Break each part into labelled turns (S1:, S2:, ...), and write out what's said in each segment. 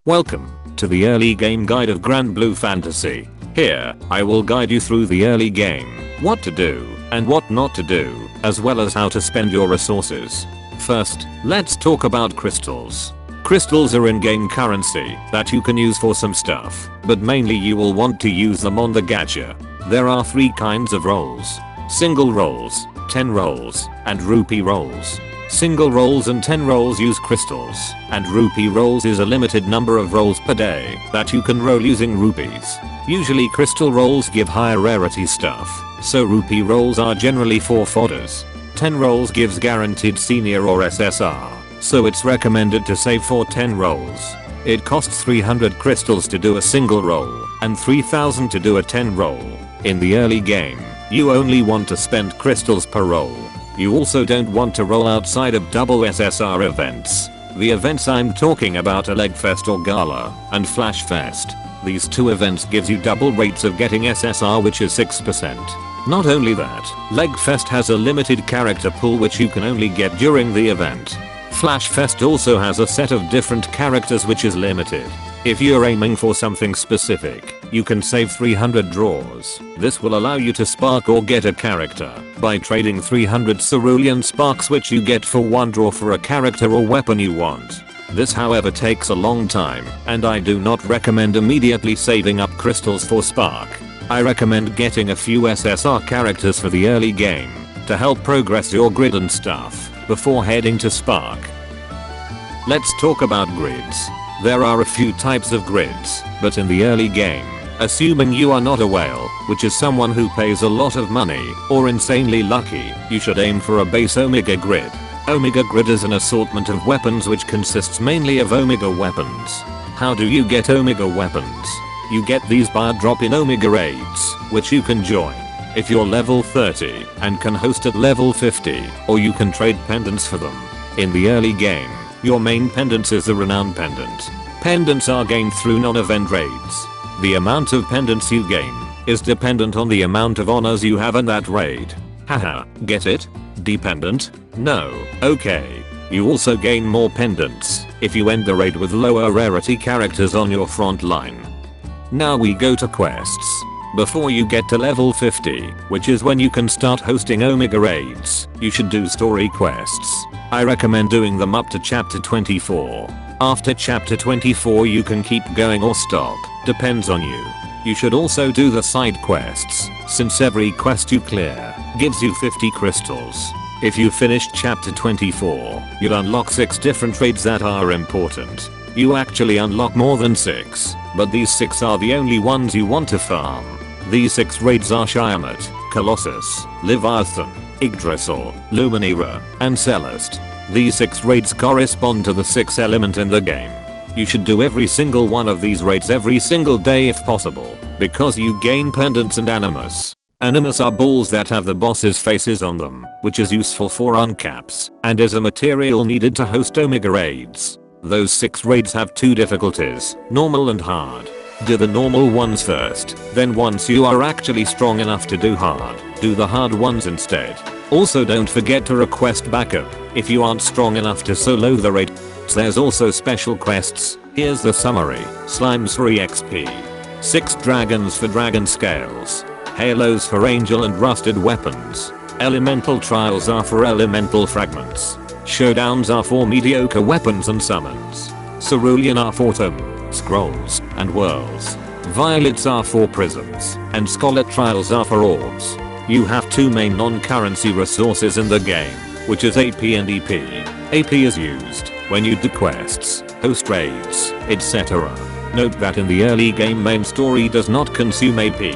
S1: Welcome to the early game guide of Granblue Fantasy. Here, I will guide you through the early game, what to do and what not to do, as well as how to spend your resources. First, let's talk about crystals. Crystals are in-game currency that you can use for some stuff, but mainly you will want to use them on the gacha. There are 3 kinds of rolls: single rolls, 10 rolls, and rupee rolls. Single rolls and 10 rolls use crystals, and rupee rolls is a limited number of rolls per day that you can roll using rupees. Usually crystal rolls give higher rarity stuff, so rupee rolls are generally for fodders. 10 rolls gives guaranteed senior or SSR, so it's recommended to save for 10 rolls. It costs 300 crystals to do a single roll, and 3000 to do a 10 roll. In the early game, you only want to spend crystals per roll. You also don't want to roll outside of double SSR events. The events I'm talking about are Legfest or Gala, and Flashfest. These 2 events gives you double rates of getting SSR, which is 6%. Not only that, Legfest has a limited character pool which you can only get during the event. Flashfest also has a set of different characters which is limited. If you're aiming for something specific, you can save 300 draws. This will allow you to spark or get a character by trading 300 cerulean sparks which you get for 1 draw for a character or weapon you want. This however takes a long time, and I do not recommend immediately saving up crystals for spark. I recommend getting a few SSR characters for the early game to help progress your grid and stuff before heading to spark. Let's talk about grids. There are a few types of grids, but in the early game, assuming you are not a whale, which is someone who pays a lot of money, or insanely lucky, you should aim for a base Omega grid. Omega grid is an assortment of weapons which consists mainly of Omega weapons. How do you get Omega weapons? You get these by a drop in Omega raids, which you can join if you're level 30 and can host at level 50, or you can trade pendants for them. In the early game, your main pendants is the Renown pendant. Pendants are gained through non-event raids. The amount of pendants you gain is dependent on the amount of honors you have in that raid. Haha, get it? Dependent? No, okay. You also gain more pendants if you end the raid with lower rarity characters on your front line. Now we go to quests. Before you get to level 50, which is when you can start hosting Omega raids, you should do story quests. I recommend doing them up to chapter 24. After chapter 24 you can keep going or stop, depends on you. You should also do the side quests, since every quest you clear gives you 50 crystals. If you finished chapter 24, you'll unlock 6 different raids that are important. You actually unlock more than 6, but these 6 are the only ones you want to farm. These 6 raids are Shiamat, Colossus, Leviathan, Yggdrasil, Luminera, and Celeste. These 6 raids correspond to the 6 element in the game. You should do every single one of these raids every single day if possible, because you gain pendants and animus. Animus are balls that have the boss's faces on them, which is useful for uncaps, and is a material needed to host Omega raids. Those 6 raids have 2 difficulties, normal and hard. Do the normal ones first, then once you are actually strong enough to do hard, do the hard ones instead. Also don't forget to request backup if you aren't strong enough to solo the raid. There's also special quests. Here's the summary. Slimes for EXP. 6 dragons for dragon scales. Halos for angel and rusted weapons. Elemental trials are for elemental fragments. Showdowns are for mediocre weapons and summons. Cerulean are for tomes, scrolls, and worlds. Violets are for prisms, and Scholar trials are for orbs. You have 2 main non-currency resources in the game, which is AP and EP. AP is used when you do quests, host raids, etc. Note that in the early game main story does not consume AP.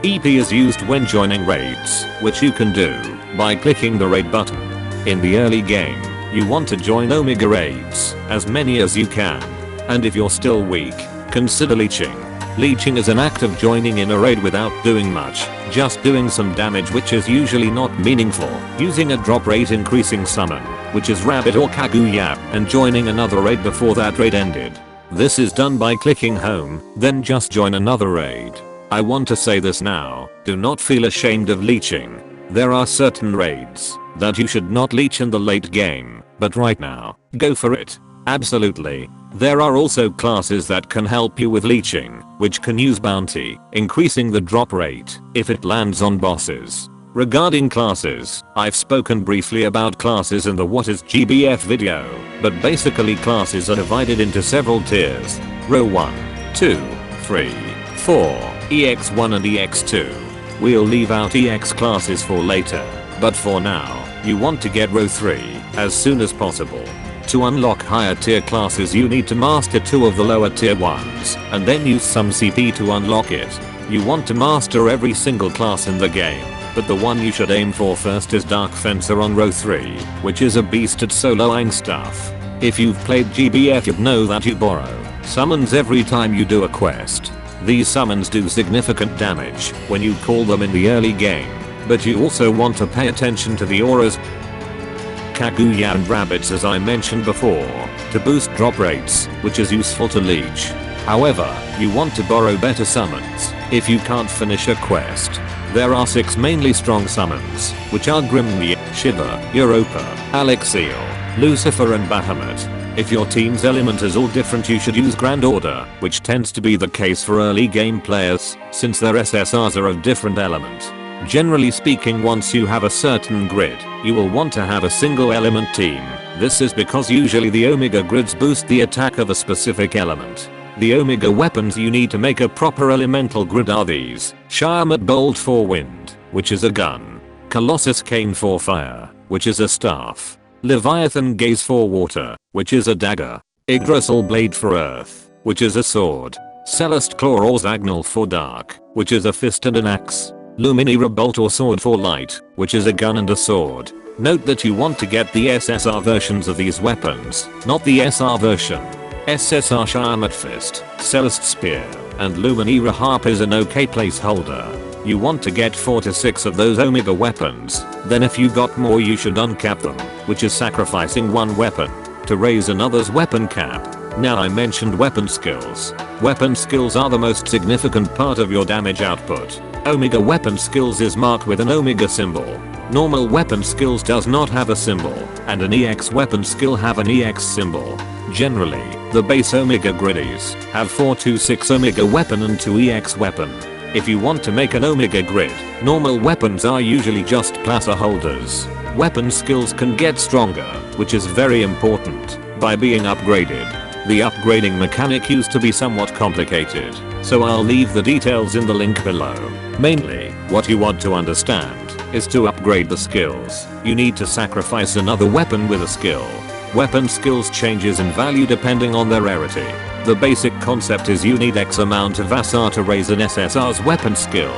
S1: EP is used when joining raids, which you can do by clicking the raid button. In the early game, you want to join Omega raids, as many as you can. And if you're still weak, consider Leaching. Leaching is an act of joining in a raid without doing much, just doing some damage which is usually not meaningful, using a drop rate increasing summon, which is Rabbit or Kaguya, and joining another raid before that raid ended. This is done by clicking home, then just join another raid. I want to say this now, do not feel ashamed of leeching. There are certain raids that you should not leech in the late game, but right now, go for it. Absolutely. There are also classes that can help you with leeching, which can use bounty, increasing the drop rate if it lands on bosses. Regarding classes, I've spoken briefly about classes in the What is GBF video, but basically classes are divided into several tiers. Row 1, 2, 3, 4, EX1 and EX2. We'll leave out EX classes for later, but for now, you want to get row 3 as soon as possible. To unlock higher tier classes you need to master 2 of the lower tier ones, and then use some CP to unlock it. You want to master every single class in the game, but the one you should aim for first is Dark Fencer on row 3, which is a beast at soloing stuff. If you've played GBF you'd know that you borrow summons every time you do a quest. These summons do significant damage when you call them in the early game, but you also want to pay attention to the auras, Kaguya and rabbits as I mentioned before, to boost drop rates, which is useful to leech. However, you want to borrow better summons if you can't finish a quest. There are 6 mainly strong summons, which are Grimnir, Shiva, Europa, Alexiel, Lucifer and Bahamut. If your team's element is all different you should use Grand Order, which tends to be the case for early game players, since their SSRs are of different element. Generally speaking, once you have a certain grid, you will want to have a single element team. This is because usually the Omega grids boost the attack of a specific element. The Omega weapons you need to make a proper elemental grid are these: Shiamat Bolt for wind, which is a gun; Colossus Cane for fire, which is a staff; Leviathan Gaze for water, which is a dagger; Yggdrasil Blade for earth, which is a sword; Celeste Claw or Zagnal for dark, which is a fist and an axe; Luminira Bolt or sword for light, which is a gun and a sword. Note that you want to get the SSR versions of these weapons, not the SR version. SSR Shiamat Fist, Celeste Spear, and Luminira Harp is an okay placeholder. You want to get 4 to 6 of those Omega weapons, then if you got more you should uncap them, which is sacrificing one weapon to raise another's weapon cap. Now I mentioned weapon skills. Weapon skills are the most significant part of your damage output. Omega weapon skills is marked with an Omega symbol. Normal weapon skills does not have a symbol, and an EX weapon skill have an EX symbol. Generally, the base Omega griddies have 4 to 6 Omega weapon and 2 EX weapon. If you want to make an Omega grid, normal weapons are usually just placeholders. Weapon skills can get stronger, which is very important, by being upgraded. The upgrading mechanic used to be somewhat complicated, so I'll leave the details in the link below. Mainly, what you want to understand is to upgrade the skills, you need to sacrifice another weapon with a skill. Weapon skills changes in value depending on their rarity. The basic concept is you need X amount of SR to raise an SSR's weapon skill.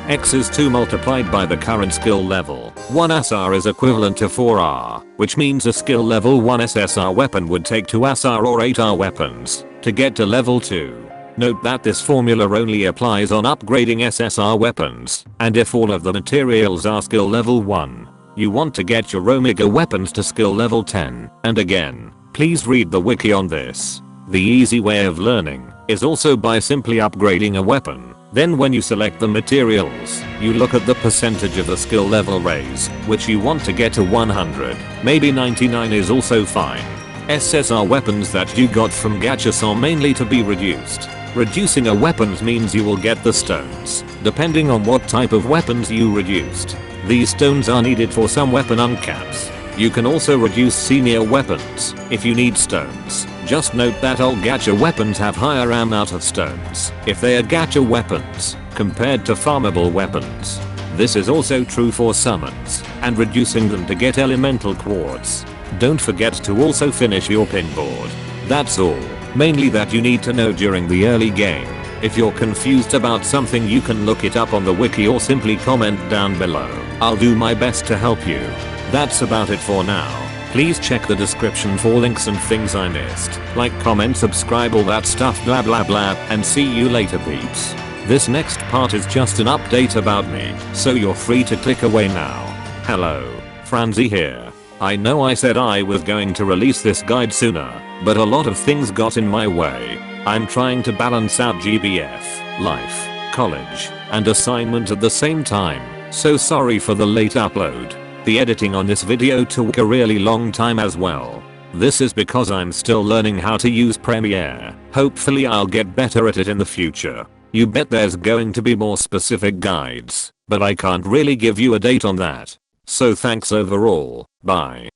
S1: X is 2 multiplied by the current skill level. 1 SR is equivalent to 4R, which means a skill level 1 SSR weapon would take 2 SR or 8R weapons to get to level 2. Note that this formula only applies on upgrading SSR weapons, and if all of the materials are skill level 1, you want to get your Omega weapons to skill level 10, and again, please read the wiki on this. The easy way of learning is also by simply upgrading a weapon. Then when you select the materials, you look at the percentage of the skill level raise, which you want to get to 100, maybe 99 is also fine. SSR weapons that you got from gachas are mainly to be reduced. Reducing a weapons means you will get the stones, depending on what type of weapons you reduced. These stones are needed for some weapon uncaps. You can also reduce senior weapons if you need stones. Just note that old gacha weapons have higher amount of stones if they are gacha weapons compared to farmable weapons. This is also true for summons and reducing them to get elemental quartz. Don't forget to also finish your pin board. That's all, mainly that you need to know during the early game. If you're confused about something you can look it up on the wiki or simply comment down below. I'll do my best to help you. That's about it for now. Please check the description for links and things I missed. Like, comment, subscribe, all that stuff, blah blah blah, and see you later peeps. This next part is just an update about me, so you're free to click away now. Hello, Franzi here. I know I said I was going to release this guide sooner, but a lot of things got in my way. I'm trying to balance out GBF, life, college, and assignment at the same time, so sorry for the late upload. The editing on this video took a really long time as well. This is because I'm still learning how to use Premiere. Hopefully I'll get better at it in the future. You bet there's going to be more specific guides, but I can't really give you a date on that. So thanks overall, bye.